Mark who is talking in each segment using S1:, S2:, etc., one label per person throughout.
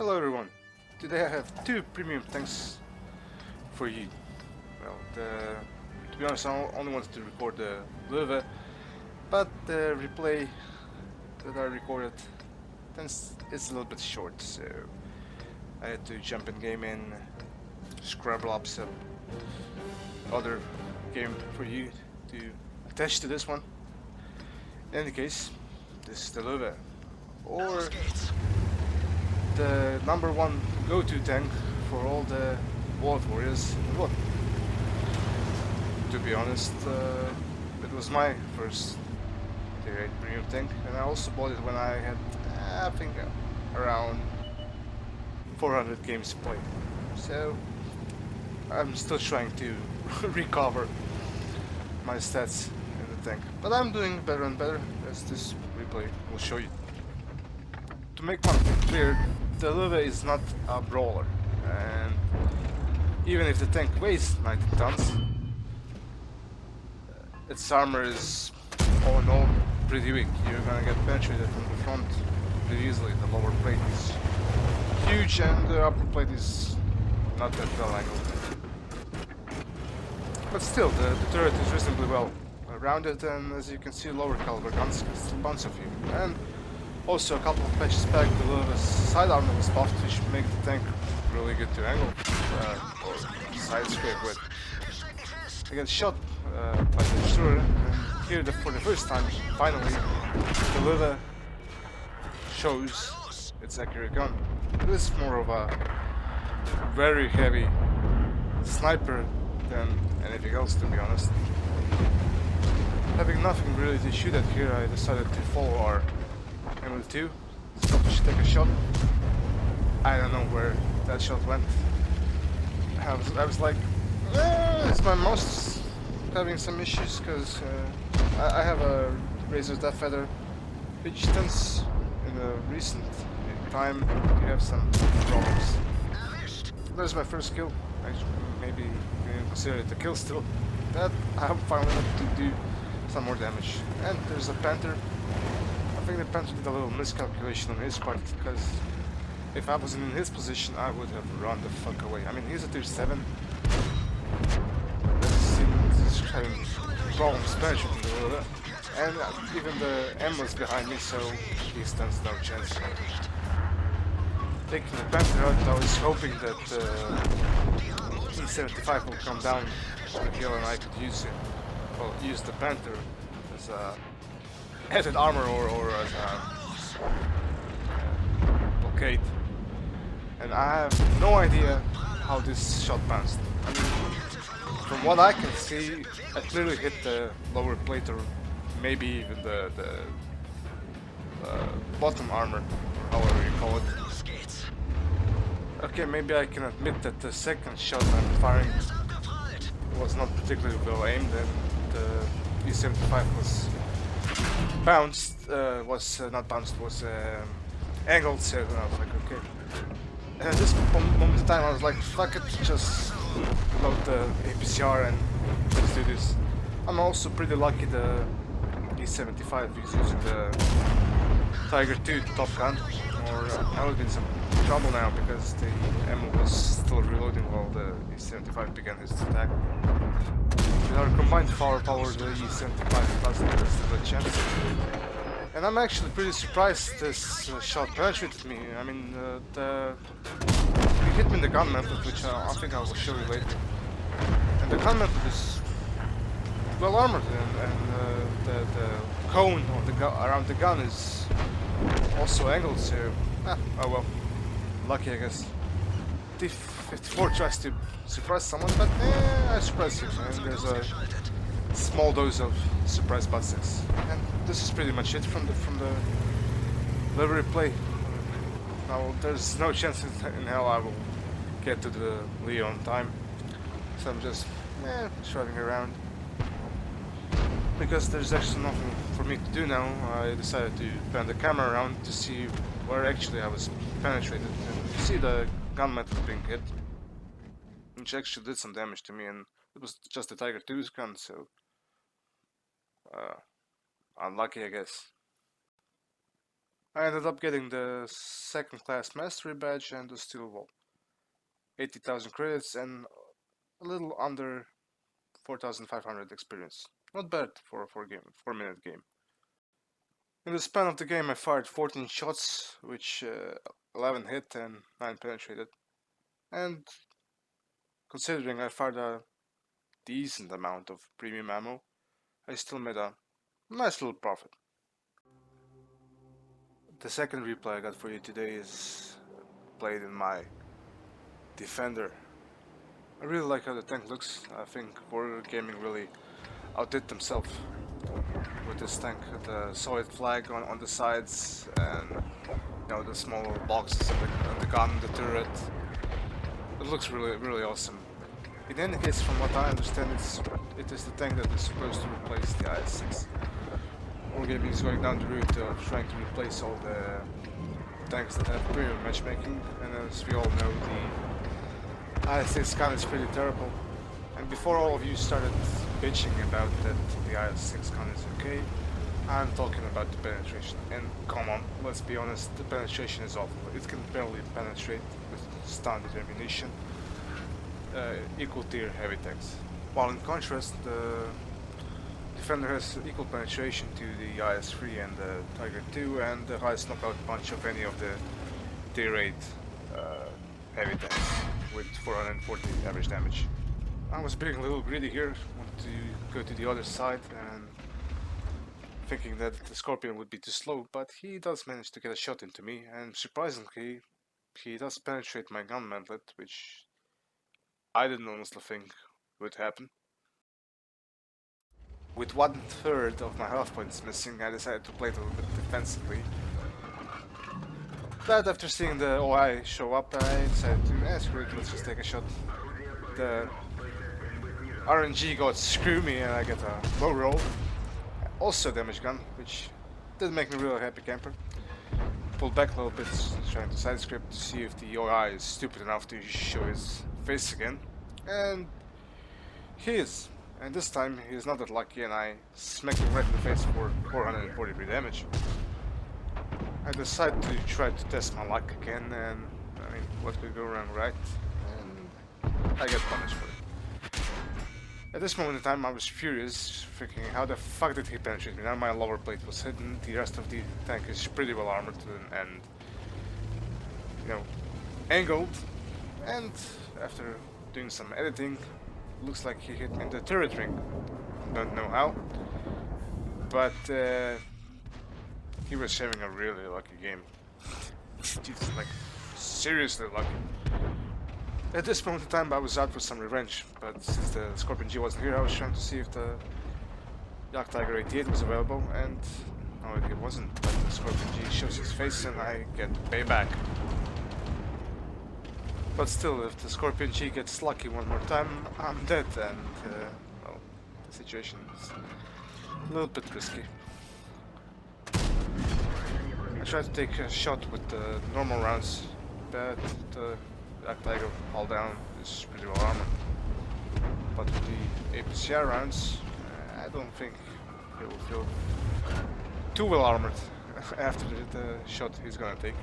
S1: Hello everyone. Today I have two premium tanks for you. Well, to be honest, I only wanted to record the Lowe, but the replay that I recorded is a little bit short, so I had to jump in game and scrabble up some other game for you to attach to this one. In any case, this is the Lowe, or the #1 go-to tank for all the World Warriors in the world. To be honest, it was my first Tier 8 premium tank, and I also bought it when I had, I think, around 400 games played. So I'm still trying to recover my stats in the tank, but I'm doing better and better, as this replay will show you. To make one thing clear, the Lowe is not a brawler, and even if the tank weighs 90 tons, its armor is all in all pretty weak. You're gonna get penetrated from the front pretty easily. The lower plate is huge and the upper plate is not that well angled. But still, the turret is reasonably well rounded, and as you can see, lower caliber guns can still bounce off you. And also a couple of patches back, the Lowe's side armor was buffed, which make the tank really good to angle or side scrape with. I get shot by the destroyer, and here for the first time, finally, the Lowe shows its accurate gun. It is more of a very heavy sniper than anything else, to be honest. Having nothing really to shoot at here, I decided to follow our ML2, stop to take a shot. I don't know where that shot went. I was like, is my mouse having some issues? Because I have a Razor Death Feather, which tends in the recent time to have some problems. There's my first kill. Actually, maybe you can consider it a kill still. That I'm finally able to do some more damage. And there's a Panther. I think the Panther did a little miscalculation on his part, because if I was in his position, I would have run the fuck away. I mean, he's a tier 7. He's having problems penetrating the Lowe, and even the M was behind me, so he stands no chance. Taking the Panther out, I was hoping that E75 will come down to the kill and I could use it. Well, use the Panther as a added armor or as a blockade. And I have no idea how this shot bounced. I mean, from what I can see, I clearly hit the lower plate, or maybe even the bottom armor, however you call it. Okay, maybe I can admit that the second shot I'm firing was not particularly well aimed, and the E75 was bounced, not bounced, was angled, so I was like, okay. And at this moment in time I was like, fuck it, just load the APCR and let's do this. I'm also pretty lucky the E75 is using the Tiger 2 Top Gun, or I would be in some trouble now because the ammo was still reloading while the E75 began his attack. With our combined firepower, the E75 doesn't have still a chance. And I'm actually pretty surprised this shot penetrated me. I mean, he hit me in the gun method, which I think I will show you later. And the gun method is well armored, and the cone of the around the gun is also angled, so oh well, lucky I guess. T-54 tries to surprise someone, but I surprised him, and there's a small dose of surprise butt-sex. And this is pretty much it from the Lowe replay. Now there's no chance in hell I will get to the Leo on time, so I'm just driving around. Because there's actually nothing for me to do now, I decided to pan the camera around to see where actually I was penetrated, and you see the gun method being hit, which actually did some damage to me, and it was just the Tiger 2's gun, so unlucky I guess. I ended up getting the second class mastery badge and the steel wall. 80,000 credits and a little under 4,500 experience. Not bad for a 4-minute game. In the span of the game I fired 14 shots, which 11 hit and 9 penetrated. And considering I fired a decent amount of premium ammo, I still made a nice little profit. The second replay I got for you today is played in my Defender. I really like how the tank looks. I think Warrior Gaming really outdid themselves with this tank. The solid flag on the sides and the small little boxes on the gun, the turret. It looks really awesome. In any case, from what I understand, it is the tank that is supposed to replace the IS-6. Wargaming is going down the route of trying to replace all the tanks that have premium matchmaking, and as we all know, the IS-6 gun is pretty terrible. And before all of you started bitching about that the IS-6 gun is okay, I'm talking about the penetration. And come on, let's be honest, the penetration is awful. It can barely penetrate with standard ammunition, equal tier heavy tanks. While in contrast, the Defender has equal penetration to the IS-3 and the Tiger II, and the highest knockout punch of any of the tier 8 heavy tanks, with 440 average damage. I was being a little greedy here, wanted to go to the other side and thinking that the Scorpion would be too slow, but he does manage to get a shot into me, and surprisingly he does penetrate my gun mantlet, which I didn't honestly think would happen. With 1/3 of my health points missing, I decided to play it a little bit defensively. But after seeing the OI show up, I decided to, screw it, let's just take a shot. The RNG got screw me and I get a low roll. Also damage gun, which did make me really happy camper. Pulled back a little bit, trying to side script to see if the OI is stupid enough to show his face again. And he is. And this time he is not that lucky and I smacked him right in the face for 443 damage. I decided to try to test my luck again, and I mean, what could go wrong, right? And I get punished for it. At this moment in time I was furious, thinking how the fuck did he penetrate me? Now my lower plate was hidden, the rest of the tank is pretty well armored and angled, and after doing some editing, looks like he hit me in the turret ring. Don't know how, but he was having a really lucky game. Jesus, like seriously lucky. At this moment in time I was out for some revenge, but since the Scorpion G wasn't here, I was trying to see if the Yak Tiger 88 was available, and no, it wasn't. But the Scorpion G shows his face and I get payback. But still, if the Scorpion G gets lucky one more time, I'm dead, and well, the situation is a little bit risky. I tried to take a shot with the normal rounds, but the Black Tiger all down is pretty well armored. But with the APCR rounds, I don't think he will feel too well armored after the shot he's gonna take.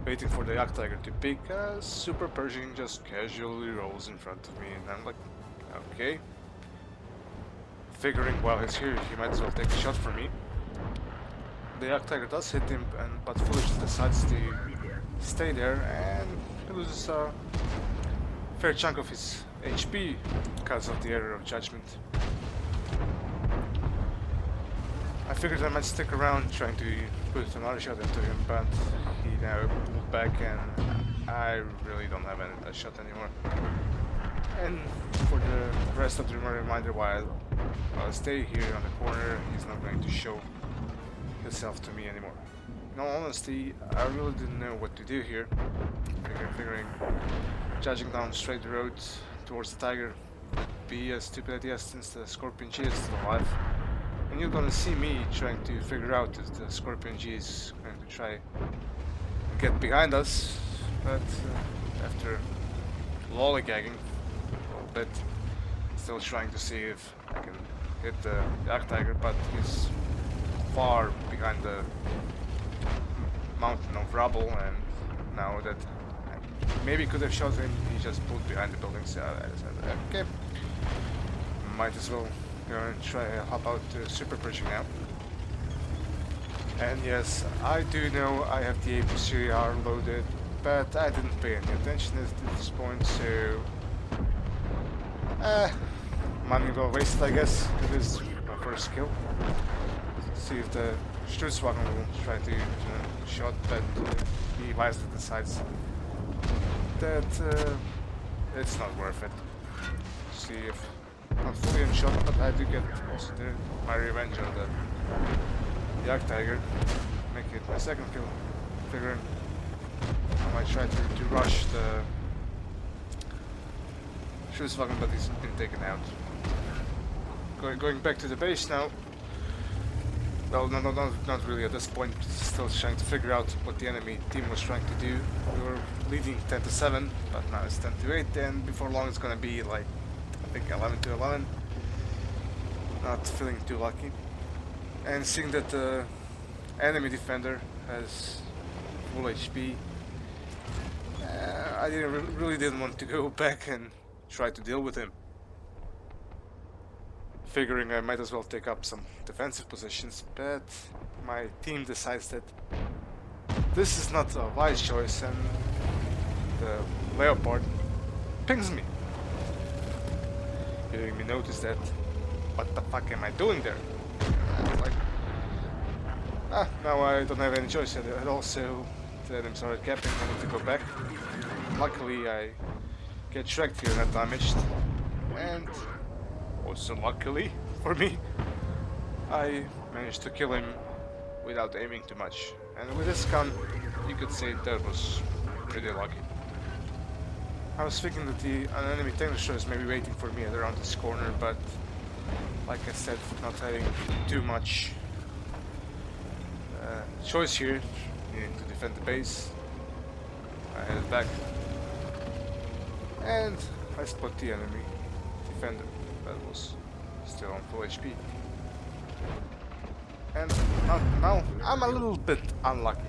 S1: Waiting for the Yak Tiger to pick, Super Pershing just casually rolls in front of me, and I'm like, okay. Figuring while he's here, he might as well take a shot for me. The Yak Tiger does hit him, but foolishly decides to stay there, and he loses a fair chunk of his HP because of the error of judgment. I figured I might stick around trying to put another shot into him, but he now pulled back and I really don't have a shot anymore. And for the rest of the reminder, while I'll stay here on the corner, he's not going to show himself to me anymore. In all honesty, I really didn't know what to do here. Figuring charging down straight the road towards the Tiger would be a stupid idea since the Scorpion G is still alive. And you're gonna see me trying to figure out if the Scorpion G is going to try and get behind us, but after lollygagging a little bit, still trying to see if I can hit the Yak Tiger, but he's far behind the mountain of rubble, and now that I maybe could have shot him, he just pulled behind the building, so I decided, okay, might as well go and try hop out to super bridge now. And yes, I do know I have the AP3R loaded, but I didn't pay any attention at this point, so money well wasted, I guess. It is my first kill. See if the Sturzwagen will try to shot, but he wisely decides that it's not worth it. See if not fully unshot, but I do get also my revenge on the Yak Tiger. Make it my second kill. Figuring I might try to rush the Sturzwagen, but he's been taken out. Going back to the base now. Well, not really at this point. Still trying to figure out what the enemy team was trying to do. We were leading 10-7, but now it's 10-8, and before long it's gonna be like, I think 11-11. Not feeling too lucky. And seeing that the enemy defender has full HP, I really didn't want to go back and try to deal with him. Figuring I might as well take up some defensive positions, but my team decides that this is not a wise choice, and the Leopard pings me, giving me notice that what the fuck am I doing there? I was like, now I don't have any choice at all, so the enemy started capping, I need to go back. Luckily I get tracked here, not damaged, and also luckily for me, I managed to kill him without aiming too much. And with this gun, you could say that was pretty lucky. I was thinking that an enemy tank destroyer is maybe waiting for me at around this corner, but like I said, not having too much choice here, needing to defend the base, I headed back. And I spot the enemy defender that was still on full HP. And now I'm a little bit unlucky.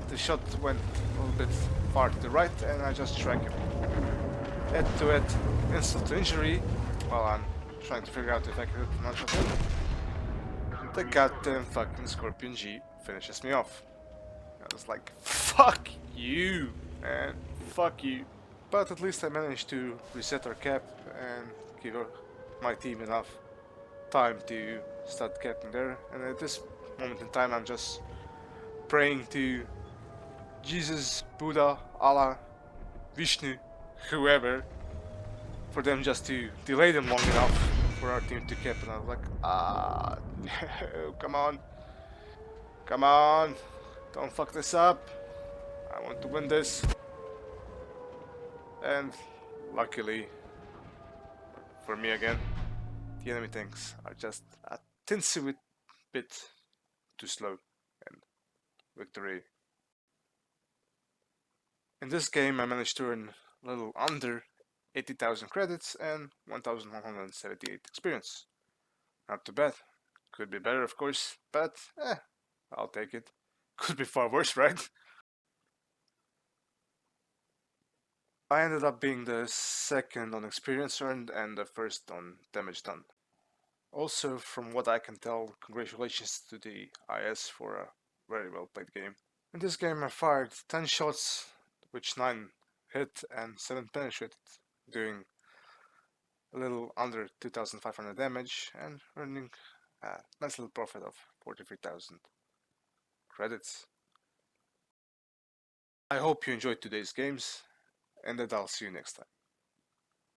S1: The shot went a little bit far to the right, and I just track him. Head to head, insult to injury, while I'm trying to figure out if I can hit another shot in. The goddamn fucking Scorpion G finishes me off. I was like, fuck you, man, fuck you. But at least I managed to reset our cap and give my team enough time to start capping there. And at this moment in time, I'm just praying to Jesus, Buddha, Allah, Vishnu, whoever, for them just to delay them long enough for our team to cap. And I was like, no, come on, come on, don't fuck this up. I want to win this. And luckily for me again, the enemy tanks are just a tinsy bit too slow, and victory. In this game I managed to earn a little under 80,000 credits and 1,178 experience. Not too bad. Could be better, of course, but I'll take it. Could be far worse, right? I ended up being the second on experience earned and the first on damage done. Also, from what I can tell, congratulations to the IS for a very well played game. In this game I fired 10 shots, which 9 hit and 7 penetrated, doing a little under 2,500 damage and earning a nice little profit of 43,000 credits. I hope you enjoyed today's games, and that I'll see you next time.